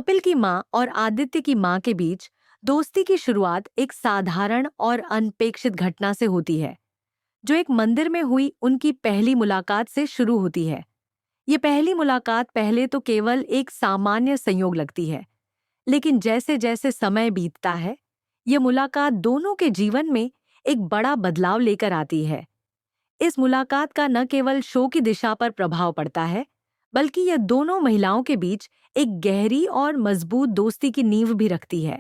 कपिल की माँ और आदित्य की माँ के बीच दोस्ती की शुरुआत एक साधारण और अनपेक्षित घटना से होती है, जो एक मंदिर में हुई उनकी पहली मुलाकात से शुरू होती है। ये पहली मुलाकात पहले तो केवल एक सामान्य संयोग लगती है, लेकिन जैसे जैसे समय बीतता है, ये मुलाकात दोनों के जीवन में एक बड़ा बदलाव लेकर आती है। इस मुलाकात का न केवल शो की दिशा पर प्रभाव पड़ता है, बल्कि यह दोनों महिलाओं के बीच एक गहरी और मजबूत दोस्ती की नींव भी रखती है।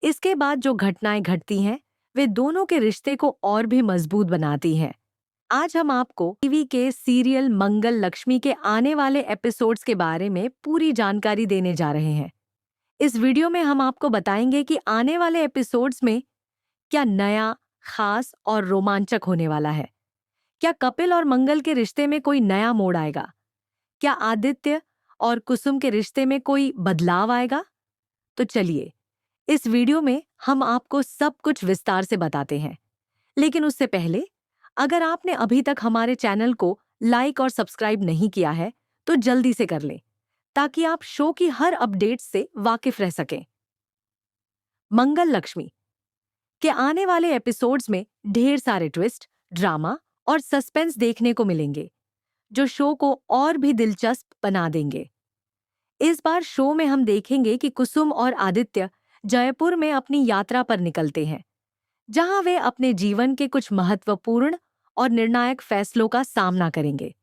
इसके बाद जो घटनाएं घटती हैं, वे दोनों के रिश्ते को और भी मजबूत बनाती हैं। आज हम आपको टीवी के सीरियल मंगल लक्ष्मी के आने वाले एपिसोड्स के बारे में पूरी जानकारी देने जा रहे हैं। इस वीडियो में हम आपको बताएंगे कि आने वाले एपिसोड्स में क्या नया, खास और रोमांचक होने वाला है। क्या कपिल और मंगल के रिश्ते में कोई नया मोड़ आएगा? क्या आदित्य और कुसुम के रिश्ते में कोई बदलाव आएगा? तो चलिए, इस वीडियो में हम आपको सब कुछ विस्तार से बताते हैं। लेकिन उससे पहले, अगर आपने अभी तक हमारे चैनल को लाइक और सब्सक्राइब नहीं किया है, तो जल्दी से कर लें, ताकि आप शो की हर अपडेट से वाकिफ रह सकें। मंगल लक्ष्मी के आने वाले एपिसोड्स में ढेर सारे ट्विस्ट, ड्रामा और सस्पेंस देखने को मिलेंगे, जो शो को और भी दिलचस्प बना देंगे। इस बार शो में हम देखेंगे कि कुसुम और आदित्य जयपुर में अपनी यात्रा पर निकलते हैं, जहां वे अपने जीवन के कुछ महत्वपूर्ण और निर्णायक फैसलों का सामना करेंगे।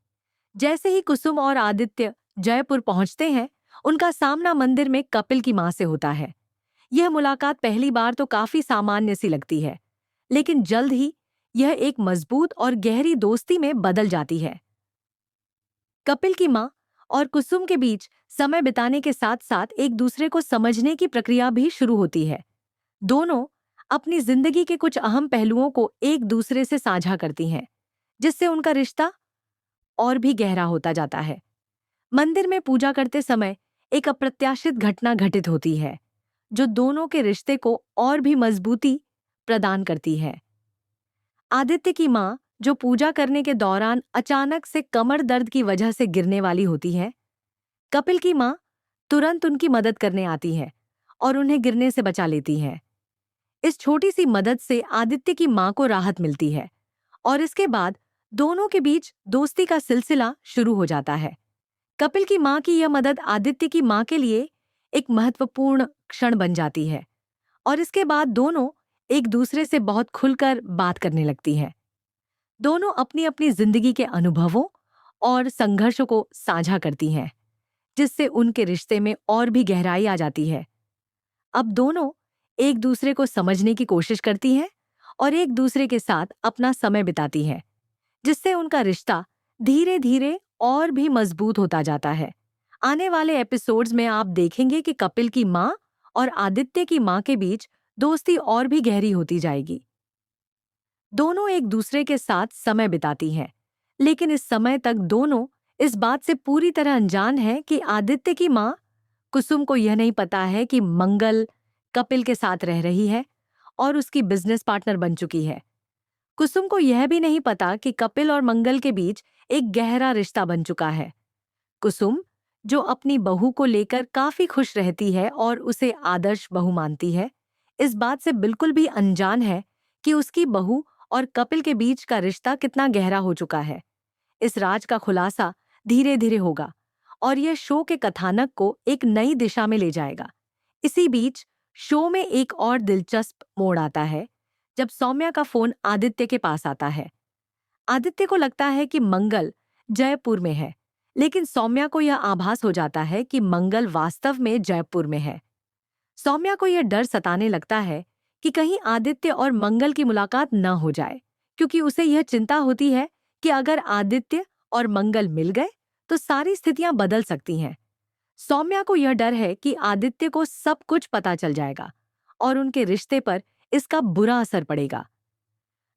जैसे ही कुसुम और आदित्य जयपुर पहुंचते हैं, उनका सामना मंदिर में कपिल की मां से होता है। यह मुलाकात पहली बार तो काफी सामान्य सी लगती है, लेकिन जल्द ही यह एक मजबूत और गहरी दोस्ती में बदल जाती है। कपिल की मां और कुसुम के बीच समय बिताने के साथ साथ एक दूसरे को समझने की प्रक्रिया भी शुरू होती है। दोनों अपनी जिंदगी के कुछ अहम पहलुओं को एक दूसरे से साझा करती हैं, जिससे उनका रिश्ता और भी गहरा होता जाता है। मंदिर में पूजा करते समय एक अप्रत्याशित घटना घटित होती है, जो दोनों के रिश्ते को और भी मजबूती प्रदान करती है। आदित्य की मां, जो पूजा करने के दौरान अचानक से कमर दर्द की वजह से गिरने वाली होती है, कपिल की मां तुरंत उनकी मदद करने आती है और उन्हें गिरने से बचा लेती है। इस छोटी सी मदद से आदित्य की मां को राहत मिलती है और इसके बाद दोनों के बीच दोस्ती का सिलसिला शुरू हो जाता है। कपिल की मां की यह मदद आदित्य की मां के लिए एक महत्वपूर्ण क्षण बन जाती है और इसके बाद दोनों एक दूसरे से बहुत खुलकर बात करने लगती हैं। दोनों अपनी अपनी जिंदगी के अनुभवों और संघर्षों को साझा करती हैं, जिससे उनके रिश्ते में और भी गहराई आ जाती है। अब दोनों एक दूसरे को समझने की कोशिश करती हैं और एक दूसरे के साथ अपना समय बिताती हैं, जिससे उनका रिश्ता धीरे धीरे और भी मजबूत होता जाता है। आने वाले एपिसोड्स में आप देखेंगे कि कपिल की मां और आदित्य की मां के बीच दोस्ती और भी गहरी होती जाएगी। दोनों एक दूसरे के साथ समय बिताती हैं, लेकिन इस समय तक दोनों इस बात से पूरी तरह अनजान हैं कि आदित्य की मां कुसुम को यह नहीं पता है कि मंगल कपिल के साथ रह रही है और उसकी बिजनेस पार्टनर बन चुकी है। कुसुम को यह भी नहीं पता कि कपिल और मंगल के बीच एक गहरा रिश्ता बन चुका है। कुसुम, जो अपनी बहू को लेकर काफी खुश रहती है और उसे आदर्श बहू मानती है, इस बात से बिल्कुल भी अनजान है कि उसकी बहू और कपिल के बीच का रिश्ता कितना गहरा हो चुका है। इस राज का खुलासा धीरे धीरे होगा और यह शो के कथानक को एक नई दिशा में ले जाएगा। इसी बीच शो में एक और दिलचस्प मोड़ आता है, जब सौम्या का फोन आदित्य के पास आता है। आदित्य को लगता है कि मंगल जयपुर में है, लेकिन सौम्या को यह आभास हो जाता है कि मंगल वास्तव में जयपुर में है। सौम्या को यह डर सताने लगता है कि कहीं आदित्य और मंगल की मुलाकात न हो जाए, क्योंकि उसे यह चिंता होती है कि अगर आदित्य और मंगल मिल गए तो सारी स्थितियां बदल सकती हैं। सौम्या को यह डर है कि आदित्य को सब कुछ पता चल जाएगा और उनके रिश्ते पर इसका बुरा असर पड़ेगा।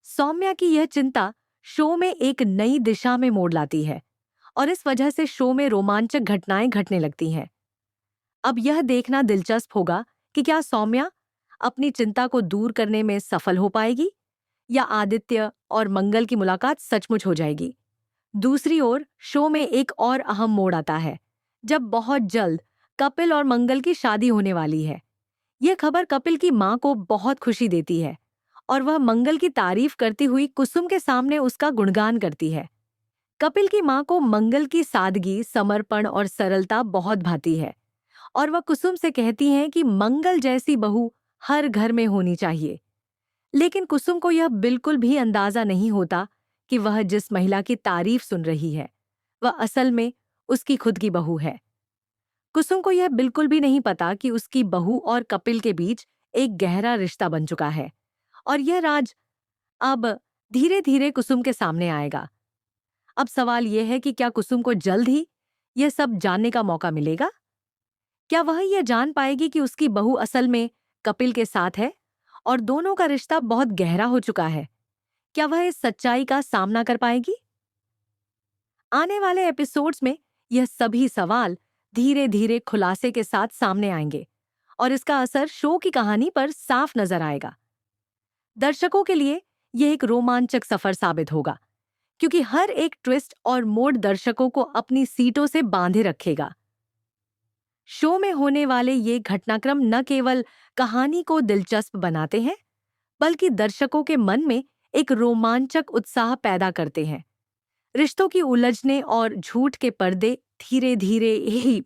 सौम्या की यह चिंता शो में एक नई दिशा में मोड़ लाती है और इस वजह से शो में रोमांचक घटनाएं घटने लगती हैं। अब यह देखना दिलचस्प होगा कि क्या सौम्या अपनी चिंता को दूर करने में सफल हो पाएगी या आदित्य और मंगल की मुलाकात सचमुच हो जाएगी। दूसरी ओर शो में एक और अहम मोड़ आता है, जब बहुत जल्द कपिल और मंगल की शादी होने वाली है। यह खबर कपिल की माँ को बहुत खुशी देती है और वह मंगल की तारीफ करती हुई कुसुम के सामने उसका गुणगान करती है। कपिल की माँ को मंगल की सादगी, समर्पण और सरलता बहुत भाती है और वह कुसुम से कहती हैं कि मंगल जैसी बहू हर घर में होनी चाहिए। लेकिन कुसुम को यह बिल्कुल भी अंदाजा नहीं होता कि वह जिस महिला की तारीफ सुन रही है वह असल में उसकी खुद की बहू है। कुसुम को यह बिल्कुल भी नहीं पता कि उसकी बहू और कपिल के बीच एक गहरा रिश्ता बन चुका है और यह राज अब धीरे धीरे कुसुम के सामने आएगा। अब सवाल यह है कि क्या कुसुम को जल्द ही यह सब जानने का मौका मिलेगा? क्या वह यह जान पाएगी कि उसकी बहू असल में कपिल के साथ है और दोनों का रिश्ता बहुत गहरा हो चुका है? क्या वह इस सच्चाई का सामना कर पाएगी? आने वाले एपिसोड्स में यह सभी सवाल धीरे धीरे खुलासे के साथ सामने आएंगे और इसका असर शो की कहानी पर साफ नजर आएगा। दर्शकों के लिए यह एक रोमांचक सफर साबित होगा क्योंकि हर एक ट्विस्ट और मोड़ दर्शकों को अपनी सीटों से बांधे रखेगा। शो में होने वाले ये घटनाक्रम न केवल कहानी को दिलचस्प बनाते हैं बल्कि दर्शकों के मन में एक रोमांचक उत्साह पैदा करते हैं। रिश्तों की उलझने और झूठ के पर्दे धीरे धीरे ही